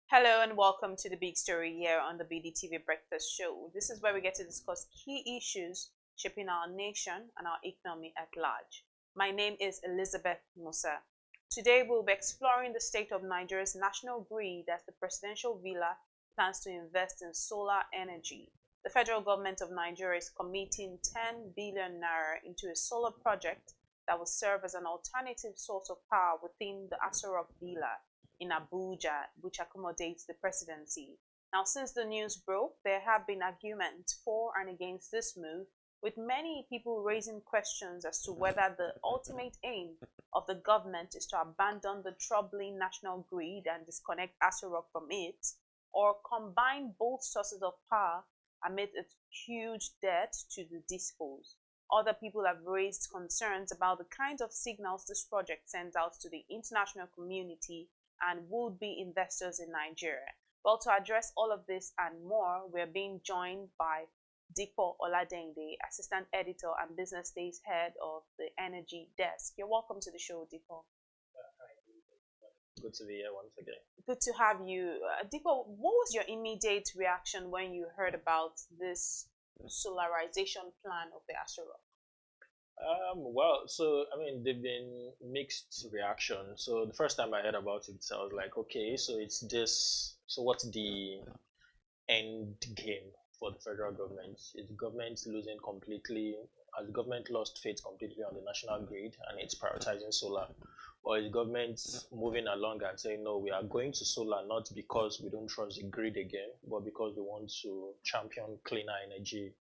Hello and welcome to the big story here on the BDTV Breakfast Show. This is where we get to discuss key issues shaping our nation and our economy at large. My name is Elizabeth Musa. Today we'll be exploring the state of Nigeria's national grid as the presidential villa plans to invest in solar energy. The federal government of Nigeria is committing 10 billion naira into a solar project that will serve as an alternative source of power within the Aso Rock Villa in Abuja, which accommodates the presidency. Now, since the news broke, there have been arguments for and against this move, with many people raising questions as to whether the ultimate aim of the government is to abandon the troubling national grid and disconnect Aso Rock from it, or combine both sources of power amid its huge debt to the dispos. Other people have raised concerns about the kinds of signals this project sends out to the international community and would-be investors in Nigeria. Well, to address all of this and more, we're being joined by Dipo Oladehinde, Assistant Editor and BusinessDay's Head of the Energy Desk. You're welcome to the show, Dipo. Good to be here once again. Good to have you. Dipo, what was your immediate reaction when you heard about this solarization plan of the Aso Rock? They've been mixed reactions. So the first time I heard about it, I was like, okay, so it's this. So what's the end game for the federal government? Is the government losing completely? Has the government lost faith completely on the national grid and it's prioritizing solar? Or is the government moving along and saying, no, we are going to solar not because we don't trust the grid again, but because we want to champion cleaner energy,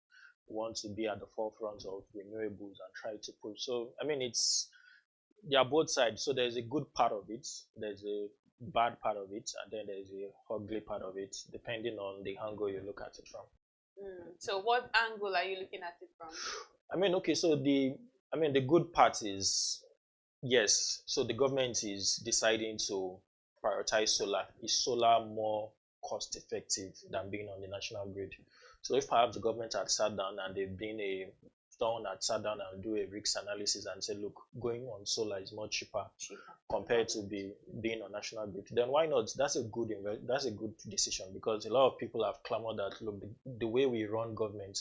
want to be at the forefront of renewables and try to push. So, it's, they are both sides. So there's a good part of it, there's a bad part of it, and then there's a ugly part of it, depending on the angle you look at it from. So what angle are you looking at it from? Okay, so the good part is, yes, so the government is deciding to prioritize solar. Is solar more cost effective than being on the national grid? So if perhaps the government had sat down and they've been a someone had sat down and do a risk analysis and said, look, going on solar is much cheaper compared to being on national grid, then why not? That's a good decision, because a lot of people have clamored that, look, the way we run government,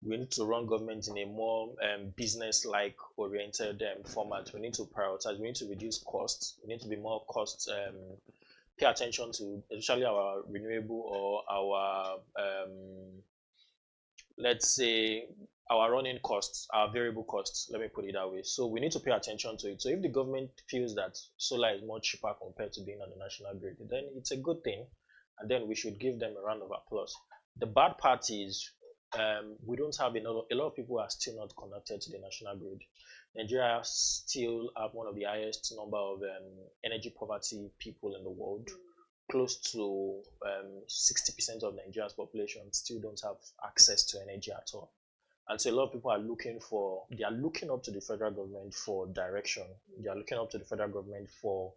we need to run government in a more business-like oriented format. We need to prioritize. We need to reduce costs. We need to be more cost. Pay attention to especially our renewable or our let's say our running costs, our variable costs. Let me put it that way. So we need to pay attention to it. So if the government feels that solar is more cheaper compared to being on the national grid, then it's a good thing, and then we should give them a round of applause. The bad part is we don't have a lot of people are still not connected to the national grid. Nigeria still have one of the highest number of energy poverty people in the world. Close to 60% of Nigeria's population still don't have access to energy at all. And so a lot of people they are looking up to the federal government for direction. They are looking up to the federal government for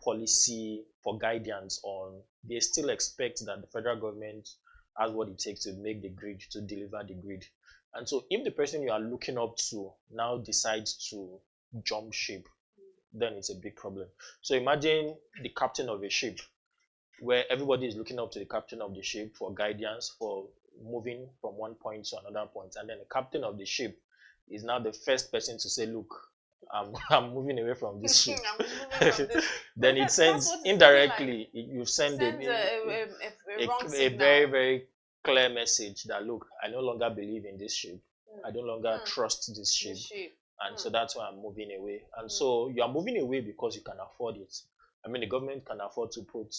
policy, for guidance on, they still expect that the federal government has what it takes to make the grid, to deliver the grid. And so if the person you are looking up to now decides to jump ship, then it's a big problem. So imagine the captain of a ship, where everybody is looking up to the captain of the ship for guidance, for moving from one point to another point, and then the captain of the ship is now the first person to say, look, I'm moving away from this ship. Then it sends indirectly, you send a very, very clear message that, look, I no longer believe in this ship. I no longer trust this ship. And so that's why I'm moving away. And so you are moving away because you can afford it. The government can afford to put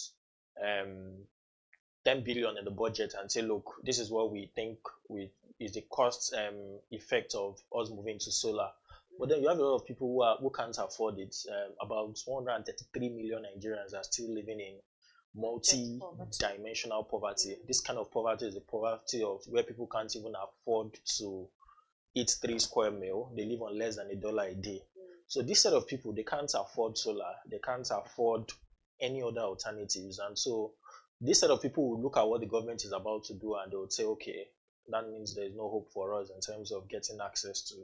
10 billion in the budget and say, look, this is what we think is the cost effect of us moving to solar. But then you have a lot of people who can't afford it. About 133 million Nigerians are still living in multi-dimensional poverty. This kind of poverty is the poverty of where people can't even afford to eat 3 square meal. They live on less than $1 a day. So this set of people, they can't afford solar. They can't afford any other alternatives. And so this set of people will look at what the government is about to do and they would say, okay, that means there's no hope for us in terms of getting access to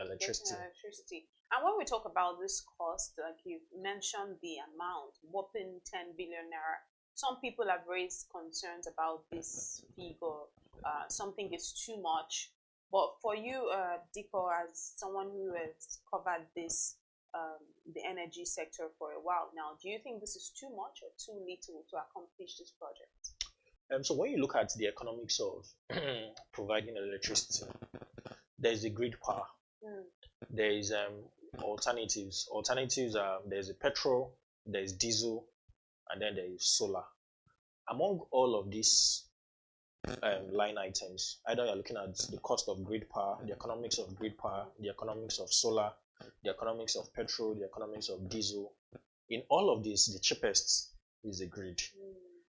electricity. And when we talk about this cost, like you mentioned the amount, whopping 10 billion naira, Some people have raised concerns about this figure. Something is too much. But for you, Dipo, as someone who has covered this, the energy sector for a while now, do you think this is too much or too little to accomplish this project? So when you look at the economics of providing electricity, there's the grid power. Mm. There is alternatives. Alternatives are there's a petrol, there's diesel, and then there is solar. Among all of these line items, either you're looking at the cost of grid power, the economics of grid power, the economics of solar, the economics of petrol, the economics of diesel. In all of this, the cheapest is the grid.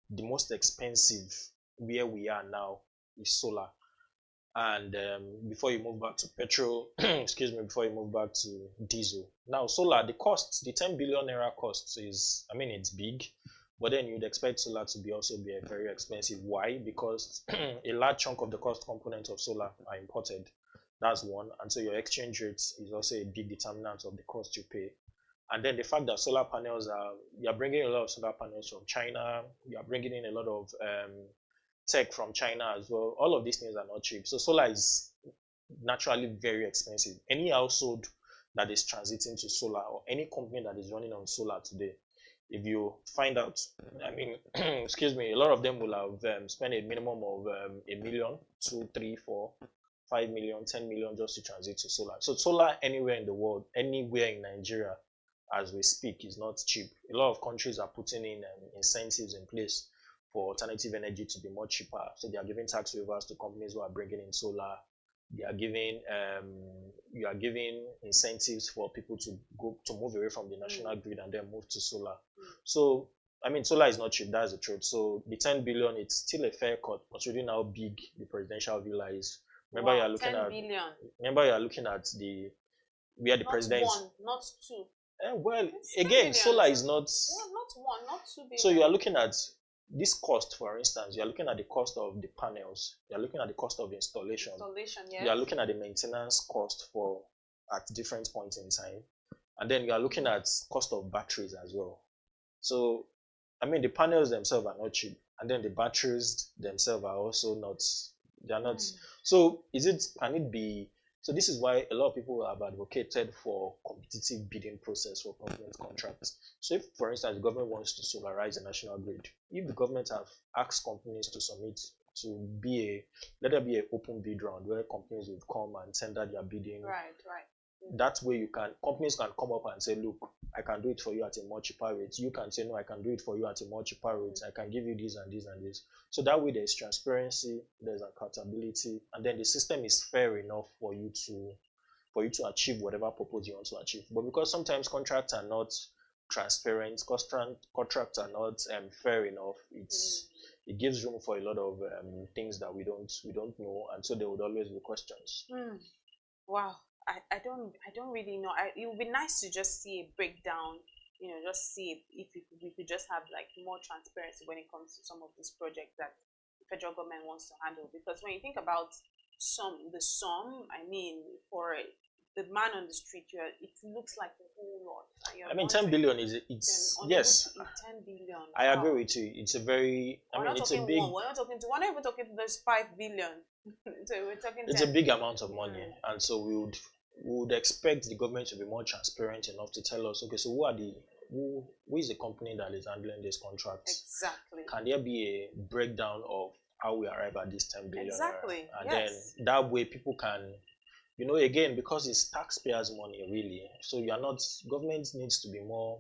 The most expensive, where we are now, is solar. And before you move back to petrol, excuse me, before you move back to diesel. Now, solar, the cost, the 10 billion naira cost is, I mean, it's big, but then you'd expect solar to be also be very expensive. Why? Because a large chunk of the cost components of solar are imported. That's one. And so your exchange rate is also a big determinant of the cost you pay. And then the fact that solar panels are, you're bringing a lot of solar panels from China, you're bringing in a lot of tech from China as well. All of these things are not cheap. So solar is naturally very expensive. Any household that is transiting to solar or any company that is running on solar today, if you find out, I mean, excuse me, a lot of them will have spent a minimum of a million, 2, 3, 4, 5 million, 10 million just to transit to solar. So solar anywhere in the world, anywhere in Nigeria, as we speak, is not cheap. A lot of countries are putting in incentives in place for alternative energy to be more cheaper. So they are giving tax waivers to companies who are bringing in solar. They are giving you are giving incentives for people to move away from the national grid and then move to solar. So I mean, solar is not cheap. That's the truth. So the 10 billion, it's still a fair cut, considering how big the presidential villa is. Remember, Wow, you are looking 10 at. billion. Remember, you are looking at the where the Not president. one, not two. Well, It's again, solar is not. Yeah, not one, not 2 billion. So you are looking at this cost, for instance. You are looking at the cost of the panels. You are looking at the cost of installation. Yes. You are looking at the maintenance cost for at different points in time, and then you are looking at cost of batteries as well. So, I mean, the panels themselves are not cheap, and then the batteries themselves are also not. They are not. So, can it be? So this is why a lot of people have advocated for competitive bidding process for government contracts. So if, for instance, the government wants to solarize the national grid, if the government have asked companies to submit to be let there be an open bid round where companies will come and tender their bidding. Right. That way companies can come up and say, look, I can do it for you at a more cheaper rate. You can say, no, I can do it for you at a more cheaper rate. I can give you this and this and this. So that way there's transparency, there's accountability, and then the system is fair enough for you to achieve whatever purpose you want to achieve. But because sometimes contracts are not transparent, contracts are not fair enough, it gives room for a lot of things that we don't know, and so there would always be questions. Wow. I don't really know. It would be nice to just see a breakdown, just see if we could just have like more transparency when it comes to some of these projects that the federal government wants to handle. Because when you think about the sum, I mean, for the man on the street, it looks like a whole lot. I mean, 10 billion it's yes. 10 billion. I agree with you. It's a very. I mean, it's a big. We're not talking to. We're not even talking to those 5 billion. So we're talking. It's a big amount of money, and so we would expect the government to be more transparent enough to tell us, okay, so who is the company that is handling this contract? Exactly. Can there be a breakdown of how we arrive at this 10 billion? Exactly. And then that way people can, again, because it's taxpayers' money really. So government needs to be more,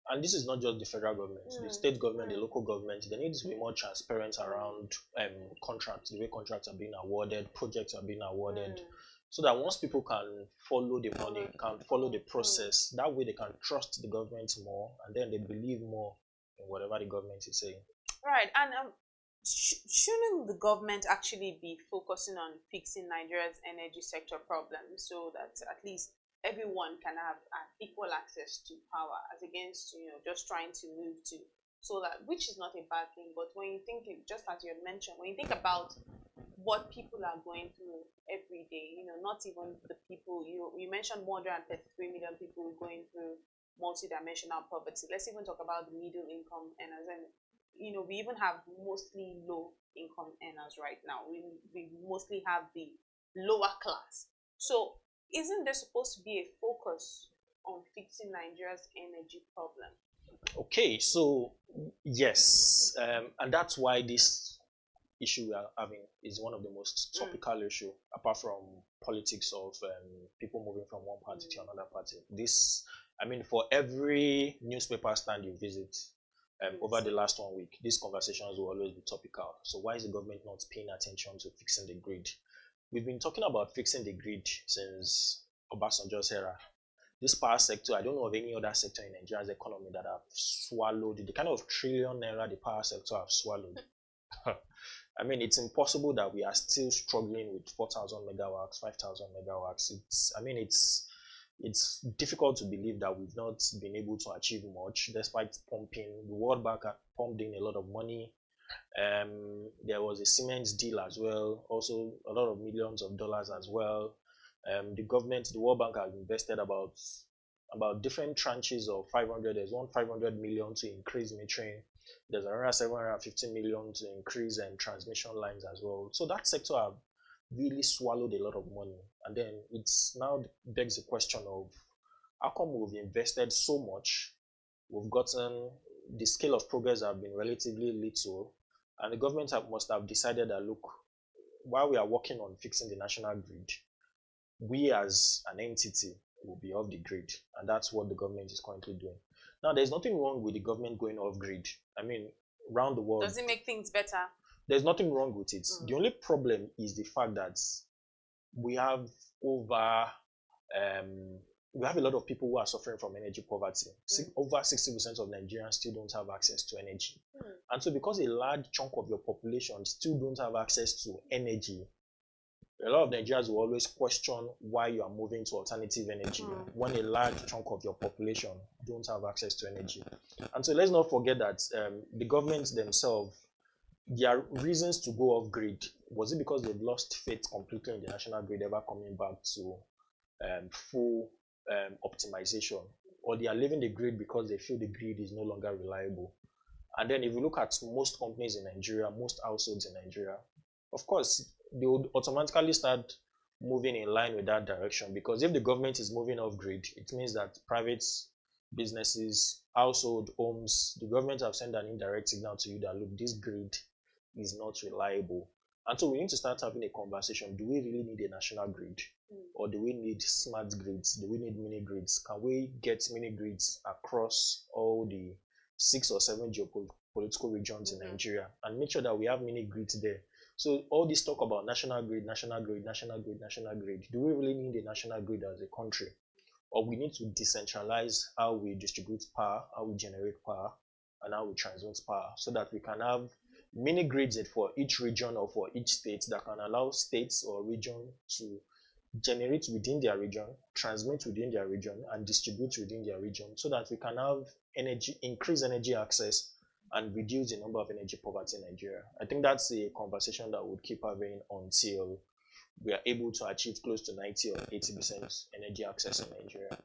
and this is not just the federal government, the state government, the local government, they need to be more transparent around contracts, the way contracts are being awarded, projects are being awarded. So that once people can follow the money, can follow the process, that way they can trust the government more, and then they believe more in whatever the government is saying. Right, and shouldn't the government actually be focusing on fixing Nigeria's energy sector problems so that at least everyone can have equal access to power, as against just trying to move to solar, which is not a bad thing. But when you think, just as you had mentioned, when you think about what people are going through every day, not even the people, you mentioned more than 33 million people going through multidimensional poverty. Let's even talk about the middle income earners. And we even have mostly low income earners right now. We mostly have the lower class. So isn't there supposed to be a focus on fixing Nigeria's energy problem? Okay, so yes, and that's why this issue we are having is one of the most Mm, topical issue, apart from politics of people moving from one party to mm, another party. This, I mean, for every newspaper stand you visit over yes. the last 1 week, these conversations will always be topical. So why is the government not paying attention to fixing the grid? We've been talking about fixing the grid since Obasanjo's era. This power sector, I don't know of any other sector in Nigeria's economy that have swallowed the kind of trillion naira the power sector have swallowed. I mean, it's impossible that we are still struggling with 4,000 megawatts, 5,000 megawatts. It's difficult to believe that we've not been able to achieve much despite pumping. The World Bank had pumped in a lot of money. There was a cement deal as well, also a lot of millions of dollars as well. The government, the World Bank has invested about different tranches of 500. There's one 500 million to increase metering. There's around 750 million to increase transmission lines as well. So that sector have really swallowed a lot of money. And then it's now begs the question of how come we've invested so much, we've gotten the scale of progress have been relatively little, and the government must have decided that look, while we are working on fixing the national grid, we as an entity will be off the grid, and that's what the government is currently doing. Now, there's nothing wrong with the government going off grid. I mean, around the world, Does it make things better? there's nothing wrong with it. Mm, The only problem is the fact that we have over um, we have a lot of people who are suffering from energy poverty. mm, Over 60% of Nigerians still don't have access to energy. mm, And so because a large chunk of your population still don't have access to energy, a lot of Nigerians will always question why you are moving to alternative energy when a large chunk of your population don't have access to energy. And so let's not forget that the governments themselves, their reasons to go off grid, was it because they've lost faith completely in the national grid ever coming back to full optimization, or they are leaving the grid because they feel the grid is no longer reliable? And then if you look at most companies in Nigeria, most households in Nigeria, of course, they would automatically start moving in line with that direction, because if the government is moving off grid, it means that private businesses, household, homes, the government have sent an indirect signal to you that look, this grid is not reliable. And so we need to start having a conversation. Do we really need a national grid? Or do we need smart grids? Do we need mini grids? Can we get mini grids across all the 6 or 7 geopolitical regions in Nigeria and make sure that we have mini grids there? So all this talk about national grid, national grid, national grid, national grid, do we really need a national grid as a country? Or we need to decentralize how we distribute power, how we generate power, and how we transmit power, so that we can have mini grids for each region or for each state that can allow states or region to generate within their region, transmit within their region, and distribute within their region, so that we can have energy, increase energy access, and reduce the number of energy poverty in Nigeria. I think that's a conversation that we'll keep having until we are able to achieve close to 90 or 80% energy access in Nigeria.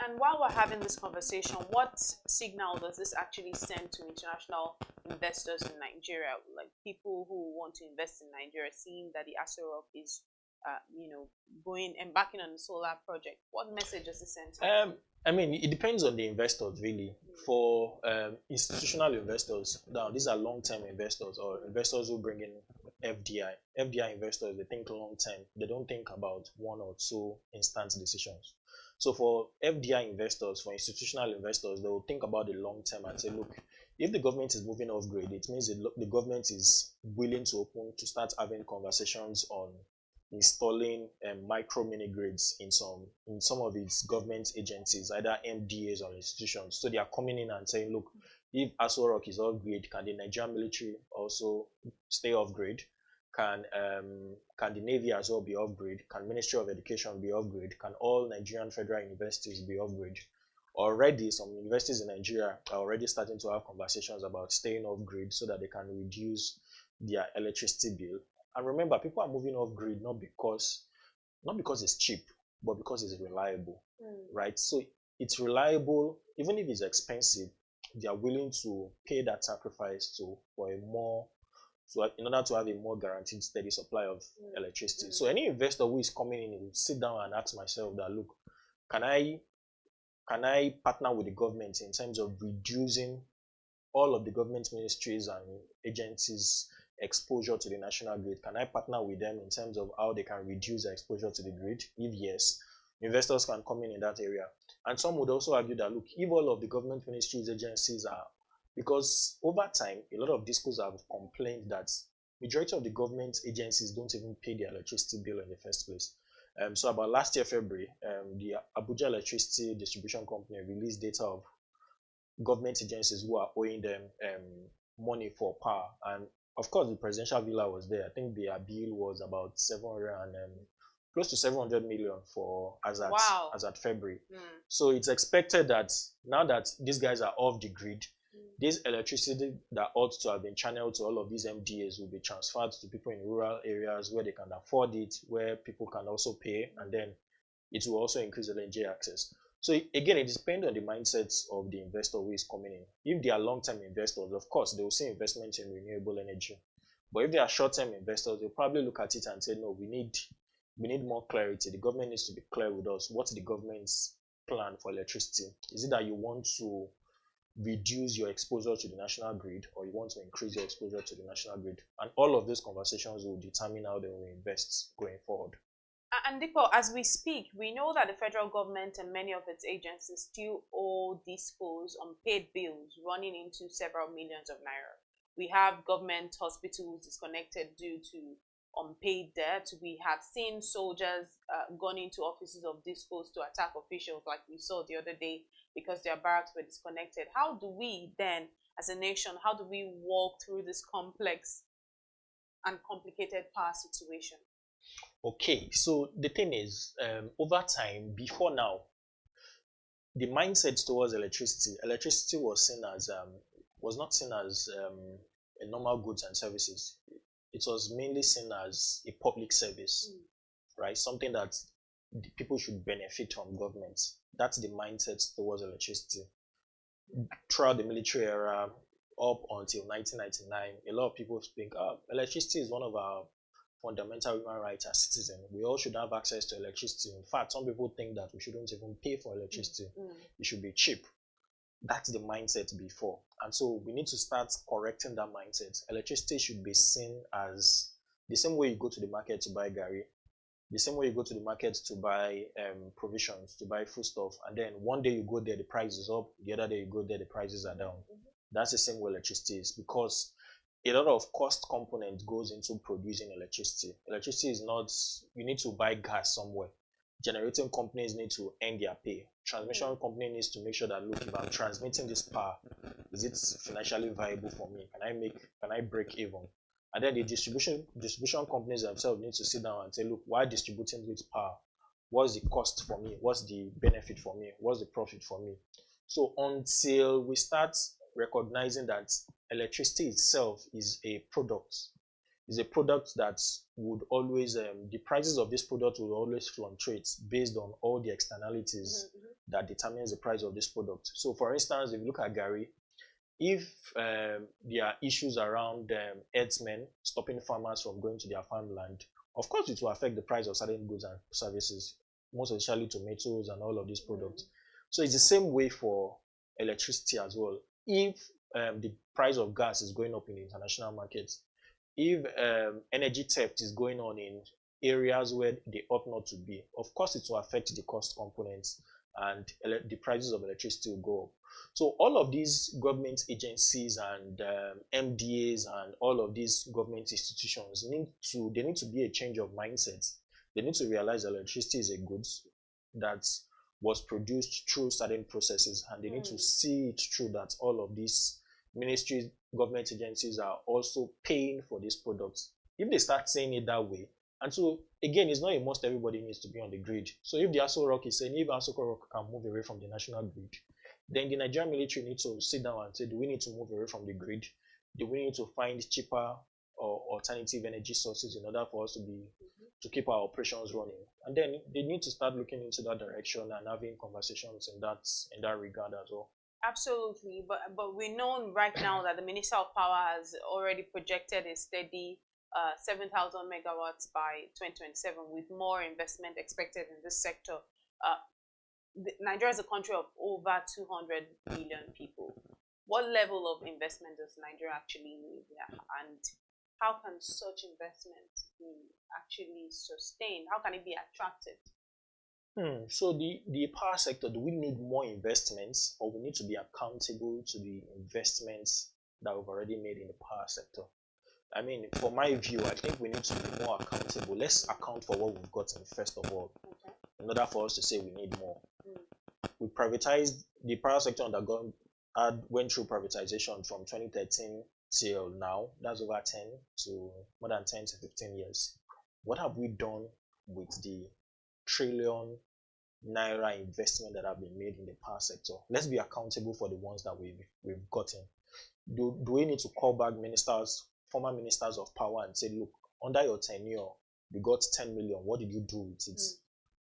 And while we're having this conversation, what signal does this actually send to international investors in Nigeria, like people who want to invest in Nigeria, seeing that the Aso Rock is, going embarking on the solar project? What message does it send? I mean, it depends on the investors, really. For institutional investors, now these are long-term investors or investors who bring in FDI. FDI investors, they think long-term. They don't think about 1 or 2 instant decisions. So for FDI investors, for institutional investors, they will think about the long term and say, look, if the government is moving off grid, it means the government is willing to start having conversations on installing micro mini grids in some of its government agencies, either MDAs or institutions. So they are coming in and saying, look, if Aso Rock is off grid, can the Nigerian military also stay off grid? Can the Navy as well be off grid? Can Ministry of Education be off grid? Can all Nigerian federal universities be off grid? Already, some universities in Nigeria are already starting to have conversations about staying off grid so that they can reduce their electricity bill. And remember, people are moving off grid not because it's cheap, but because it's reliable, right? So it's reliable, even if it's expensive. they are willing to pay that sacrifice to for a more so in order to have a more guaranteed steady supply of electricity. So any investor who is coming in will sit down and ask myself that, look, can I partner with the government in terms of reducing all of the government ministries and agencies exposure to the national grid? Can I partner with them in terms of how they can reduce their exposure to the grid? If yes, investors can come in that area. And some would also argue that, look, if all of the government ministries, agencies are, because over time, a lot of discos have complained that majority of the government agencies don't even pay their electricity bill in the first place. So about last year, February, the Abuja Electricity Distribution Company released data of government agencies who are owing them money for power. And of course, the presidential villa was there. I think their bill was about 700 and close to 700 million for as at February. So it's expected that now that these guys are off the grid, this electricity that ought to have been channeled to all of these MDAs will be transferred to people in rural areas where they can afford it, where people can also pay, and then it will also increase LNG access. So again, it depends on the mindsets of the investor who is coming in. If they are long-term investors, of course, they will see investment in renewable energy. But if they are short-term investors, they'll probably look at it and say, no, we need more clarity. The government needs to be clear with us. What's the government's plan for electricity? Is it that you want to reduce your exposure to the national grid, or you want to increase your exposure to the national grid? And all of these conversations will determine how they will invest going forward. And Dipo, as we speak, we know that the federal government and many of its agencies still owe discos unpaid bills running into several millions of naira. We have government hospitals disconnected due to unpaid debt. We have seen soldiers gone into offices of discos to attack officials, like we saw the other day, because their barracks were disconnected. How do we then, as a nation, how do we walk through this complex and complicated power situation? Okay, so the thing is, over time, before now, the mindset towards electricity was not seen as a normal goods and services. It was mainly seen as a public service, right? Something that the people should benefit from government. That's the mindset towards electricity. Throughout the military era, up until 1999, a lot of people think, electricity is one of our fundamental human rights as citizens. We all should have access to electricity. In fact, some people think that we shouldn't even pay for electricity. It should be cheap. That's the mindset before. And so we need to start correcting that mindset. Electricity should be seen as the same way you go to the market to buy gari, the same way you go to the market to buy provisions, to buy foodstuff, and then one day you go there, the price is up, the other day you go there, the prices are down. That's the same way electricity is, because a lot of cost component goes into producing electricity. Electricity is not, you need to buy gas somewhere. Generating companies need to earn their pay. Transmission company needs to make sure that, look, if I'm transmitting this power, is it financially viable for me? Can I break even? And then the distribution companies themselves need to sit down and say, look, why distributing this power? What's the cost for me? What's the benefit for me? What's the profit for me? So until we start recognizing that electricity itself is a product that would always the prices of this product will always fluctuate based on all the externalities that determines the price of this product. So for instance, if you look at gari, if there are issues around herdsmen stopping farmers from going to their farmland, of course it will affect the price of certain goods and services, most especially tomatoes and all of these products. So it's the same way for electricity as well. If the price of gas is going up in the international markets, if energy theft is going on in areas where they ought not to be, of course it will affect the cost components and the prices of electricity will go up. So all of these government agencies and MDAs and all of these government institutions need to be a change of mindset. They need to realize that electricity is a good that was produced through certain processes, and they need to see it through that all of these ministries, government agencies are also paying for these products. If they start saying it that way, and so again, it's not a must everybody needs to be on the grid. So if the Aso Rock is saying, if Aso Rock can move away from the national grid, then the Nigerian military needs to sit down and say, do we need to move away from the grid? Do we need to find cheaper or alternative energy sources in order for us to keep our operations running? And then they need to start looking into that direction and having conversations in that regard as well. Absolutely, but we know right now that the Minister of Power has already projected a steady 7,000 megawatts by 2027, with more investment expected in this sector. Uh, Nigeria is a country of over 200 million people. What level of investment does Nigeria actually need? Yeah, and how can such investment be actually sustained? How can it be attracted? So the power sector, do we need more investments, or we need to be accountable to the investments that we've already made in the power sector? I mean, for my view, I think we need to be more accountable. Let's account for what we've gotten first of all, Okay. in order for us to say we need more. Mm. We privatized the power sector went through privatization from 2013 till now. That's over 10 to more than 10 to 15 years. What have we done with the trillion naira investment that have been made in the power sector? Let's be accountable for the ones that we've gotten. Do we need to call back former ministers of power, and say, look, under your tenure, you got 10 million. What did you do with it?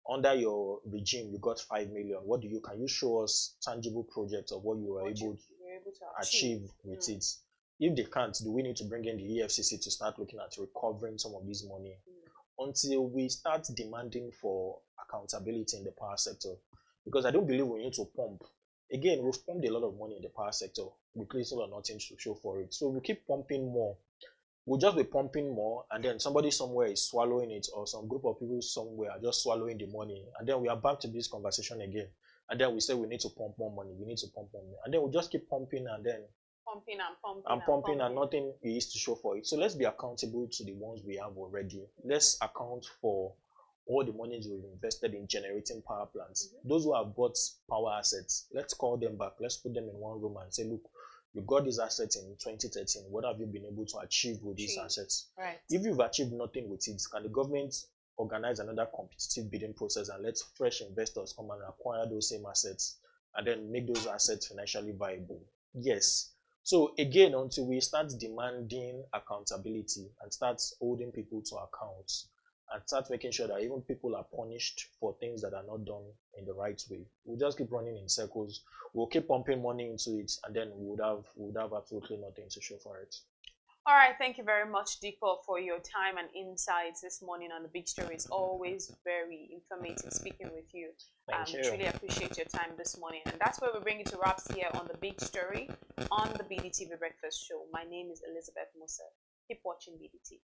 Under your regime, you got 5 million. Can you show us tangible projects of what you were able to achieve with it? If they can't, do we need to bring in the EFCC to start looking at recovering some of this money until we start demanding for accountability in the power sector? Because I don't believe we need to pump. Again, we've pumped a lot of money in the power sector with little or nothing to show for it. So we keep pumping more. We'll just be pumping more, and then somebody somewhere is swallowing it, or some group of people somewhere are just swallowing the money, and then we are back to this conversation again. And then we say we need to pump more money, we need to pump more money, and then we just keep pumping, and then pumping, and nothing is to show for it. So let's be accountable to the ones we have already. Let's account for all the monies we've invested in generating power plants. Those who have bought power assets, let's call them back. Let's put them in one room and say, look, you got these assets in 2013. What have you been able to achieve with these assets? Right. If you've achieved nothing with it, can the government organize another competitive bidding process and let fresh investors come and acquire those same assets and then make those assets financially viable? Yes. So again, until we start demanding accountability and start holding people to account and start making sure that even people are punished for things that are not done in the right way, we'll just keep running in circles. We'll keep pumping money into it, and then we would have absolutely nothing to show for it. All right, thank you very much, Dipo, for your time and insights this morning on the big story. It's always very informative speaking with you. Thank you. Truly appreciate your time this morning. And that's where we bring it to wraps here on the big story on the BDTV Breakfast Show. My name is Elizabeth Musa. Keep watching BDTV.